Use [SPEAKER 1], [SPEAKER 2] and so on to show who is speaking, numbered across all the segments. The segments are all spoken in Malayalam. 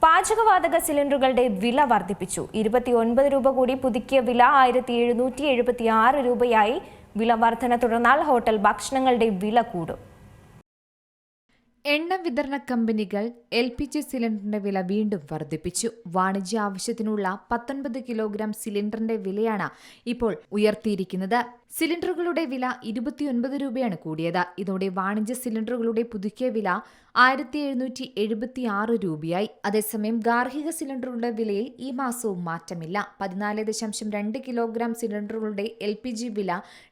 [SPEAKER 1] പാചകവാതക സിലിണ്ടറുകളുടെ വില വർദ്ധിപ്പിച്ചു. 29 രൂപ കൂടി പുതുക്കിയ വില 1776 രൂപയായി. വില വർധന തുടർന്നാൽ ഹോട്ടൽ ഭക്ഷണങ്ങളുടെ വില കൂടും.
[SPEAKER 2] എണ്ണ വിതരണ കമ്പനികൾ LPG സിലിണ്ടറിന്റെ വില വീണ്ടും വർദ്ധിപ്പിച്ചു. വാണിജ്യ ആവശ്യത്തിനുള്ള 19 കിലോഗ്രാം സിലിണ്ടറിന്റെ വിലയാണ് ഇപ്പോൾ ഉയർത്തിയിരിക്കുന്നത്. സിലിണ്ടറുകളുടെ വില 29 രൂപയാണ് കൂടിയത്. ഇതോടെ വാണിജ്യ സിലിണ്ടറുകളുടെ പുതുക്കിയ വില 1776 രൂപയായി. അതേസമയം ഗാർഹിക സിലിണ്ടറുകളുടെ വിലയിൽ ഈ മാസവും മാറ്റമില്ല. 14.2 കിലോഗ്രാം സിലിണ്ടറുകളുടെ LPG വില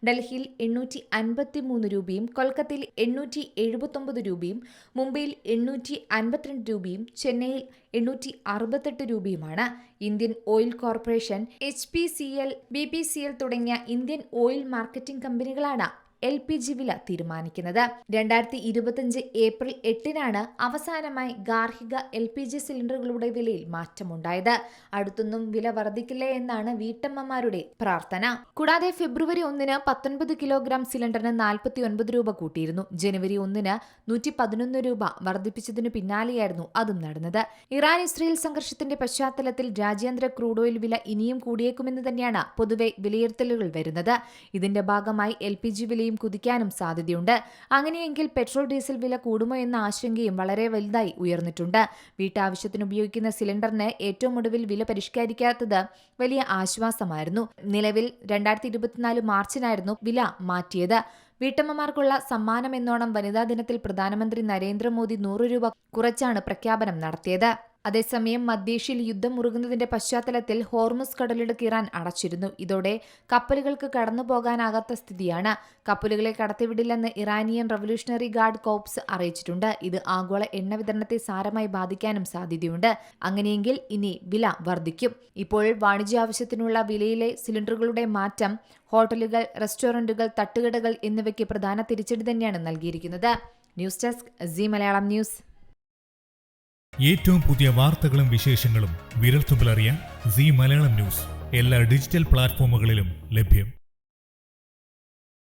[SPEAKER 2] ഡൽഹിയിൽ 853 രൂപയും കൊൽക്കത്തയിൽ 879 രൂപയും മുംബൈയിൽ 852 രൂപയും ചെന്നൈയിൽ 868 രൂപയുമാണ്. Indian oil corporation, HPCL, BPCL തുടങ്ങിയ ഇന്ത്യൻ ഓയിൽ മാർക്കറ്റിംഗ് കമ്പനികളാണ് LPG വില തീരുമാനിക്കുന്നത്. 2025 ഏപ്രിൽ 8-നാണ് അവസാനമായി ഗാർഹിക LPG സിലിണ്ടറുകളുടെ വിലയിൽ മാറ്റമുണ്ടായത്. അടുത്തൊന്നും വില വർദ്ധിക്കില്ലേ എന്നാണ് വീട്ടമ്മമാരുടെ പ്രാർത്ഥന. കൂടാതെ ഫെബ്രുവരി 1-ന് 19 കിലോഗ്രാം സിലിണ്ടറിന് 49 രൂപ കൂട്ടിയിരുന്നു. ജനുവരി 1-ന് 111 രൂപ വർദ്ധിപ്പിച്ചതിനു പിന്നാലെയായിരുന്നു അതും നടന്നത്. ഇറാൻ-ഇസ്രയേൽ സംഘർഷത്തിന്റെ പശ്ചാത്തലത്തിൽ രാജ്യാന്തര ക്രൂഡ് ഓയിൽ വില ഇനിയും കൂടിയേക്കുമെന്ന് തന്നെയാണ് പൊതുവെ വിലയിരുത്തലുകൾ വരുന്നത്. ഇതിന്റെ ഭാഗമായി LPG വിലയും കുതിക്കാനും സാധ്യതയുണ്ട്. അങ്ങനെയെങ്കിൽ പെട്രോൾ ഡീസൽ വില കൂടുമോ എന്ന ആശങ്കയും വളരെ വലുതായി ഉയർന്നിട്ടുണ്ട്. വീട്ടാവശ്യത്തിന് ഉപയോഗിക്കുന്ന സിലിണ്ടറിന് ഏറ്റവും ഒടുവിൽ വില പരിഷ്കരിക്കാത്തത് വലിയ ആശ്വാസമായിരുന്നു. നിലവിൽ 2024 മാർച്ചിനായിരുന്നു വില മാറ്റിയത്. വീട്ടമ്മമാർക്കുള്ള സമ്മാനം എന്നോണം വനിതാ ദിനത്തിൽ പ്രധാനമന്ത്രി നരേന്ദ്രമോദി 100 രൂപ കുറച്ചാണ് പ്രഖ്യാപനം നടത്തിയത്. അതേസമയം മധ്യേഷ്യയിൽ യുദ്ധം മുറുകുന്നതിന്റെ പശ്ചാത്തലത്തിൽ ഹോർമുസ് കടലിടുക്ക് ഇറാൻ അടച്ചിരുന്നു. ഇതോടെ കപ്പലുകൾക്ക് കടന്നുപോകാനാകാത്ത സ്ഥിതിയാണ്. കപ്പലുകളെ കടത്തിവിടില്ലെന്ന് ഇറാനിയൻ റവല്യൂഷണറി ഗാർഡ് കോർപ്സ് അറിയിച്ചിട്ടുണ്ട്. ഇത് ആഗോള എണ്ണ വിതരണത്തെ സാരമായി ബാധിക്കാനും സാധ്യതയുണ്ട്. അങ്ങനെയെങ്കിൽ ഇനി വില വർദ്ധിക്കും. ഇപ്പോൾ വാണിജ്യാവശ്യത്തിനുള്ള വിലയിലെ സിലിണ്ടറുകളുടെ മാറ്റം ഹോട്ടലുകൾ, റെസ്റ്റോറന്റുകൾ, തട്ടുകടകൾ എന്നിവയ്ക്ക് പ്രധാന തിരിച്ചടി തന്നെയാണ് നൽകിയിരിക്കുന്നത്. News desk Zee Malayalam news.
[SPEAKER 3] ഏറ്റവും പുതിയ വാർത്തകളും വിശേഷങ്ങളും വിരൽത്തുമ്പിലറിയാൻ സീ മലയാളം ന്യൂസ് എല്ലാ ഡിജിറ്റൽ പ്ലാറ്റ്ഫോമുകളിലും ലഭ്യം.